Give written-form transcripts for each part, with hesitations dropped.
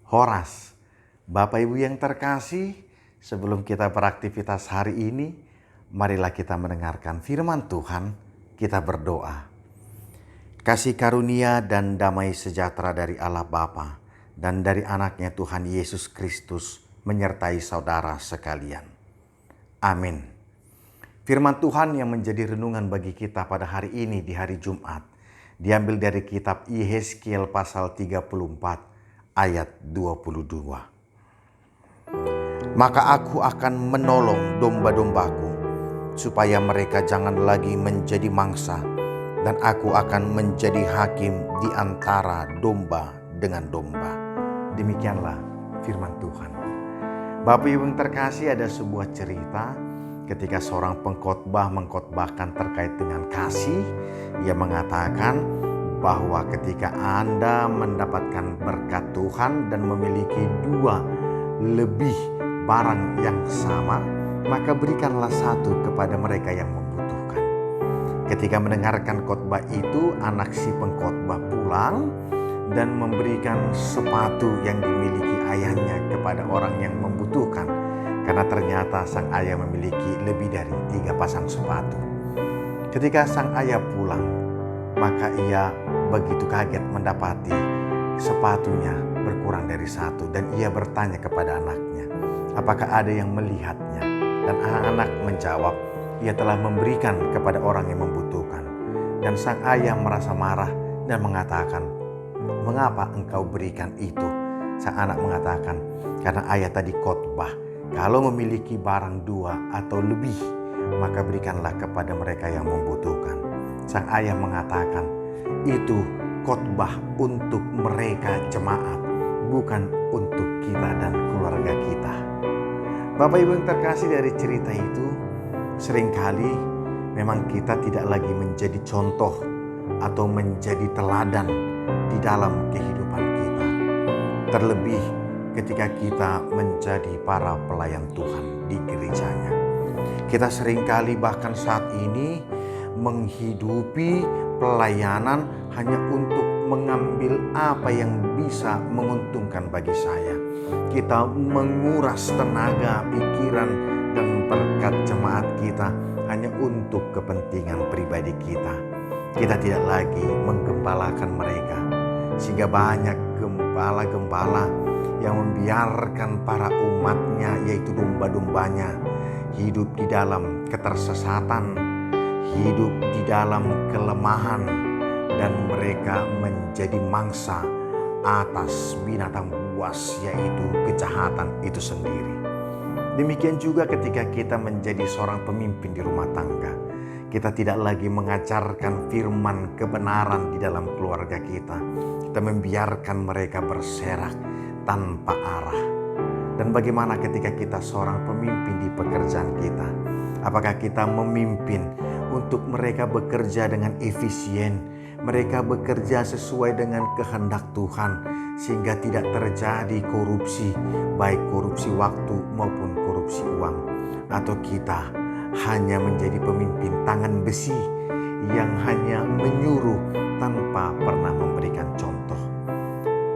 Horas. Bapak Ibu yang terkasih, sebelum kita beraktivitas hari ini, marilah kita mendengarkan firman Tuhan, kita berdoa. Kasih karunia dan damai sejahtera dari Allah Bapa dan dari anaknya Tuhan Yesus Kristus menyertai saudara sekalian. Amin. Firman Tuhan yang menjadi renungan bagi kita pada hari ini di hari Jumat diambil dari kitab Yehezkiel pasal 34 ayat 22. Maka aku akan menolong domba-dombaku supaya mereka jangan lagi menjadi mangsa, dan aku akan menjadi hakim di antara domba dengan domba. Demikianlah firman Tuhan. Bapak Ibu yang terkasih, ada sebuah cerita ketika seorang pengkhotbah mengkhotbahkan terkait dengan kasih. Ia mengatakan bahwa ketika Anda mendapatkan berkat Tuhan dan memiliki dua lebih barang yang sama, maka berikanlah satu kepada mereka yang membutuhkan. Ketika mendengarkan khotbah itu, anak si pengkhotbah pulang dan memberikan sepatu yang dimiliki ayahnya kepada orang yang membutuhkan, karena ternyata sang ayah memiliki lebih dari 3 pasang sepatu. Ketika sang ayah pulang, maka ia begitu kaget mendapati sepatunya berkurang dari satu, dan ia bertanya kepada anaknya, apakah ada yang melihatnya? Dan anak menjawab, ia telah memberikan kepada orang yang membutuhkan. Dan sang ayah merasa marah dan mengatakan, mengapa engkau berikan itu? Sang anak mengatakan, karena ayah tadi khotbah, kalau memiliki barang 2 atau lebih, maka berikanlah kepada mereka yang membutuhkan. Sang ayah mengatakan, itu khotbah untuk mereka jemaat, bukan untuk kita dan keluarga kita. Bapak Ibu yang terkasih, dari cerita itu seringkali memang kita tidak lagi menjadi contoh atau menjadi teladan di dalam kehidupan kita. Terlebih ketika kita menjadi para pelayan Tuhan di gerejanya. Kita seringkali bahkan saat ini menghidupi pelayanan hanya untuk mengambil apa yang bisa menguntungkan bagi saya. Kita menguras tenaga, pikiran, dan berkat jemaat kita hanya untuk kepentingan pribadi kita. Kita tidak lagi menggembalakan mereka, sehingga banyak gembala-gembala yang membiarkan para umatnya, yaitu domba-dombanya, hidup di dalam ketersesatan, hidup di dalam kelemahan, dan mereka menjadi mangsa atas binatang buas, yaitu kejahatan itu sendiri. Demikian juga ketika kita menjadi seorang pemimpin di rumah tangga, kita tidak lagi mengajarkan firman kebenaran di dalam keluarga kita. Kita membiarkan mereka berserak tanpa arah. Dan bagaimana ketika kita seorang pemimpin di pekerjaan kita? Apakah kita memimpin untuk mereka bekerja dengan efisien, mereka bekerja sesuai dengan kehendak Tuhan, sehingga tidak terjadi korupsi, baik korupsi waktu maupun korupsi uang? Atau kita hanya menjadi pemimpin tangan besi yang hanya menyuruh tanpa pernah memberikan contoh?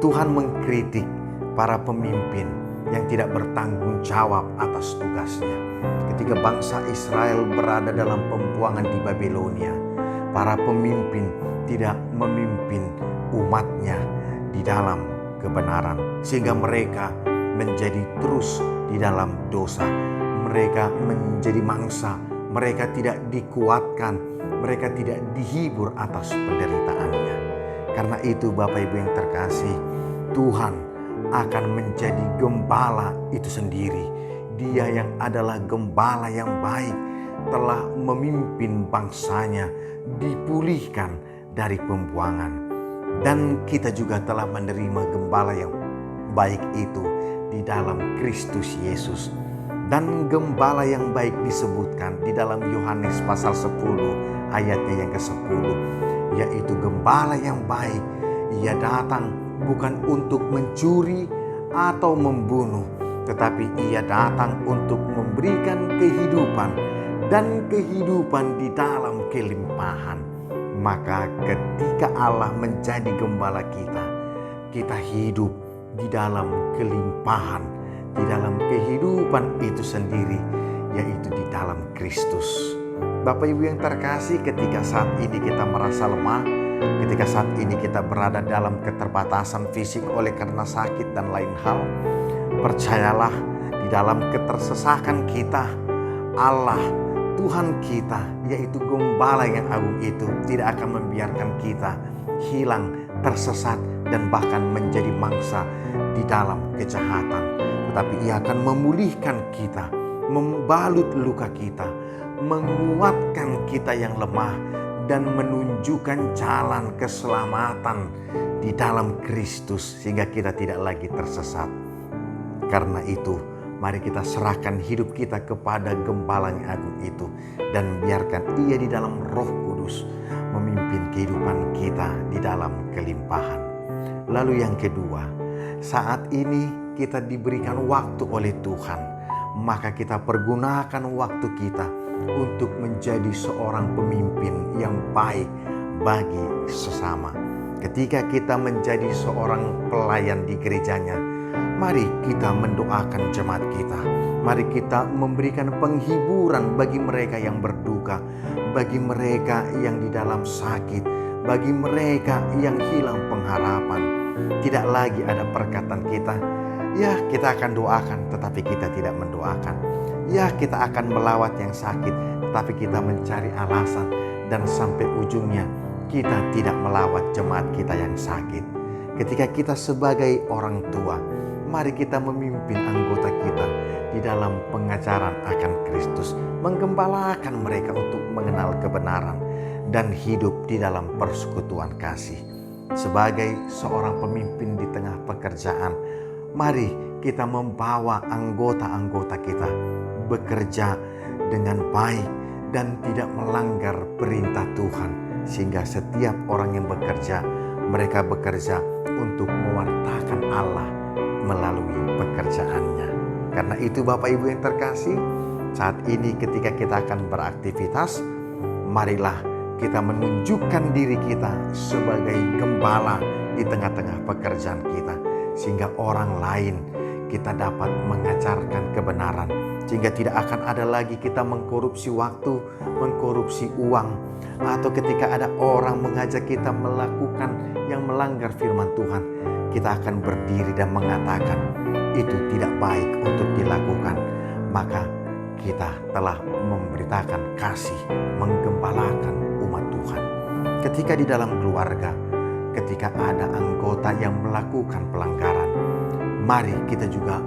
Tuhan mengkritik para pemimpin yang tidak bertanggung jawab atas tugasnya. Ketika bangsa Israel berada dalam pembuangan di Babilonia, para pemimpin tidak memimpin umatnya di dalam kebenaran, sehingga mereka menjadi terus di dalam dosa. Mereka menjadi mangsa, mereka tidak dikuatkan, mereka tidak dihibur atas penderitaannya. Karena itu Bapak Ibu yang terkasih, Tuhan akan menjadi gembala itu sendiri. Dia yang adalah gembala yang baik telah memimpin bangsanya dipulihkan dari pembuangan. Dan kita juga telah menerima gembala yang baik itu di dalam Kristus Yesus. Dan gembala yang baik disebutkan di dalam Yohanes pasal 10 ayatnya yang ke-10, yaitu gembala yang baik. Ia datang bukan untuk mencuri atau membunuh, tetapi ia datang untuk memberikan kehidupan, dan kehidupan di dalam kelimpahan. Maka ketika Allah menjadi gembala kita, kita hidup di dalam kelimpahan, di dalam kehidupan itu sendiri, yaitu di dalam Kristus. Bapak Ibu yang terkasih, ketika saat ini kita merasa lemah, ketika saat ini kita berada dalam keterbatasan fisik oleh karena sakit dan lain hal, percayalah di dalam ketersesakan kita, Allah Tuhan kita, yaitu Gembala yang agung itu, tidak akan membiarkan kita hilang, tersesat, dan bahkan menjadi mangsa di dalam kejahatan. Tetapi Ia akan memulihkan kita, membalut luka kita, menguatkan kita yang lemah, dan menunjukkan jalan keselamatan di dalam Kristus sehingga kita tidak lagi tersesat. Karena itu, mari kita serahkan hidup kita kepada Gembala yang agung itu dan biarkan Ia di dalam Roh Kudus memimpin kehidupan kita di dalam kelimpahan. Lalu yang kedua, saat ini kita diberikan waktu oleh Tuhan, maka kita pergunakan waktu kita untuk menjadi seorang pemimpin yang baik bagi sesama. Ketika kita menjadi seorang pelayan di gerejanya, mari kita mendoakan jemaat kita. Mari kita memberikan penghiburan bagi mereka yang berduka, bagi mereka yang di dalam sakit, bagi mereka yang hilang pengharapan. Tidak lagi ada perkataan kita, ya kita akan doakan tetapi kita tidak mendoakan. Ya kita akan melawat yang sakit tetapi kita mencari alasan dan sampai ujungnya kita tidak melawat jemaat kita yang sakit. Ketika kita sebagai orang tua, mari kita memimpin anggota kita di dalam pengajaran akan Kristus, menggembalakan mereka untuk mengenal kebenaran dan hidup di dalam persekutuan kasih. Sebagai seorang pemimpin di tengah pekerjaan, mari kita membawa anggota-anggota kita bekerja dengan baik dan tidak melanggar perintah Tuhan, sehingga setiap orang yang bekerja, mereka bekerja untuk mewartakan Allah melalui pekerjaannya. Karena itu Bapak Ibu yang terkasih, saat ini ketika kita akan beraktivitas, marilah kita menunjukkan diri kita sebagai gembala di tengah-tengah pekerjaan kita, sehingga orang lain kita dapat mengajarkan kebenaran, sehingga tidak akan ada lagi kita mengkorupsi waktu, mengkorupsi uang, atau ketika ada orang mengajak kita melakukan yang melanggar firman Tuhan, kita akan berdiri dan mengatakan itu tidak baik untuk dilakukan. Maka kita telah memberitakan kasih, menggembalakan umat Tuhan. Ketika di dalam keluarga, ketika ada anggota yang melakukan pelanggaran, mari kita juga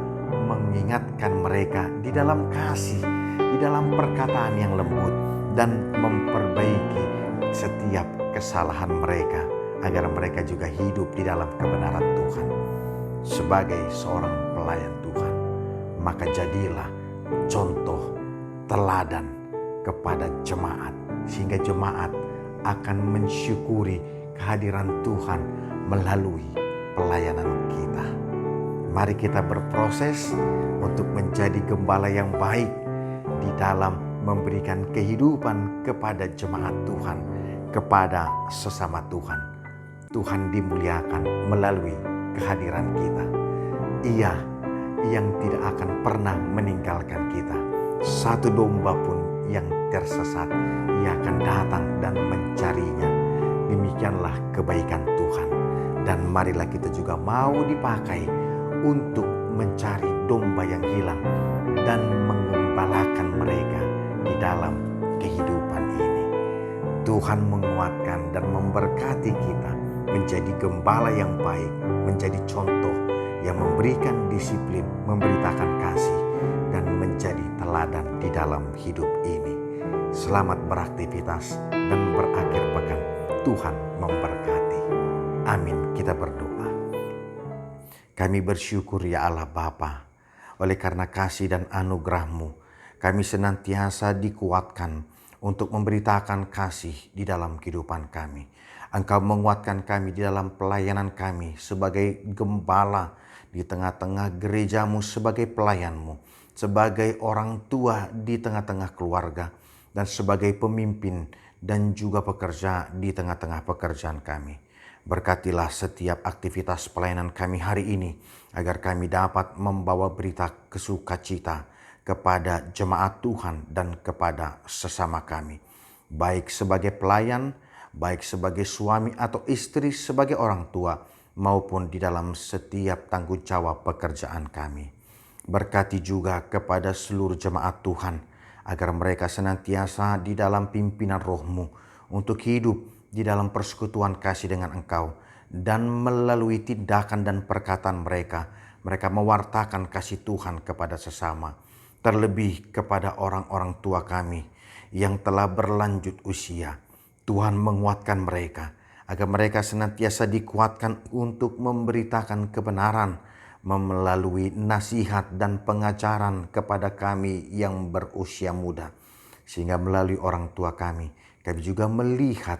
mengingatkan mereka di dalam kasih, di dalam perkataan yang lembut, dan memperbaiki setiap kesalahan mereka agar mereka juga hidup di dalam kebenaran Tuhan. Sebagai seorang pelayan Tuhan, maka jadilah contoh teladan kepada jemaat, sehingga jemaat akan mensyukuri kehadiran Tuhan melalui pelayanan kita. Mari kita berproses untuk menjadi gembala yang baik di dalam memberikan kehidupan kepada jemaat Tuhan, kepada sesama Tuhan. Tuhan dimuliakan melalui kehadiran kita. Ia yang tidak akan pernah meninggalkan kita. Satu domba pun yang tersesat, Ia akan datang dan mencarinya. Demikianlah kebaikan Tuhan. Dan marilah kita juga mau dipakai untuk mencari domba yang hilang dan mengembalakan mereka di dalam kehidupan ini. Tuhan menguatkan dan memberkati kita menjadi gembala yang baik, menjadi contoh yang memberikan disiplin, memberitakan kasih, dan menjadi teladan di dalam hidup ini. Selamat beraktivitas dan berakhir pekan. Tuhan memberkati. Amin. Kita berdoa. Kami bersyukur ya Allah Bapa, oleh karena kasih dan anugerah-Mu, kami senantiasa dikuatkan untuk memberitakan kasih di dalam kehidupan kami. Engkau menguatkan kami di dalam pelayanan kami sebagai gembala di tengah-tengah gereja-Mu, sebagai pelayan-Mu, sebagai orang tua di tengah-tengah keluarga, dan sebagai pemimpin dan juga pekerja di tengah-tengah pekerjaan kami. Berkatilah setiap aktivitas pelayanan kami hari ini, agar kami dapat membawa berita kesukacita kepada jemaat Tuhan dan kepada sesama kami. Baik sebagai pelayan, baik sebagai suami atau istri, sebagai orang tua, maupun di dalam setiap tanggung jawab pekerjaan kami. Berkati juga kepada seluruh jemaat Tuhan, agar mereka senantiasa di dalam pimpinan Roh-Mu untuk hidup di dalam persekutuan kasih dengan Engkau, dan melalui tindakan dan perkataan mereka mewartakan kasih Tuhan kepada sesama, terlebih kepada orang-orang tua kami yang telah berlanjut usia. Tuhan menguatkan mereka, agar mereka senantiasa dikuatkan untuk memberitakan kebenaran melalui nasihat dan pengajaran kepada kami yang berusia muda, sehingga melalui orang tua kami juga melihat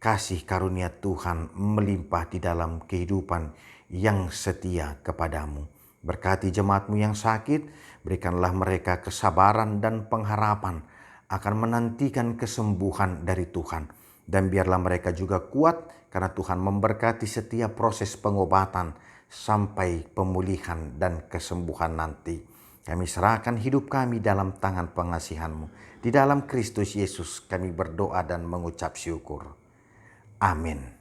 kasih karunia Tuhan melimpah di dalam kehidupan yang setia kepadamu. Berkati jemaat-Mu yang sakit, berikanlah mereka kesabaran dan pengharapan akan menantikan kesembuhan dari Tuhan. Dan biarlah mereka juga kuat, karena Tuhan memberkati setiap proses pengobatan sampai pemulihan dan kesembuhan nanti. Kami serahkan hidup kami dalam tangan pengasihan-Mu. Di dalam Kristus Yesus kami berdoa dan mengucap syukur. Amin.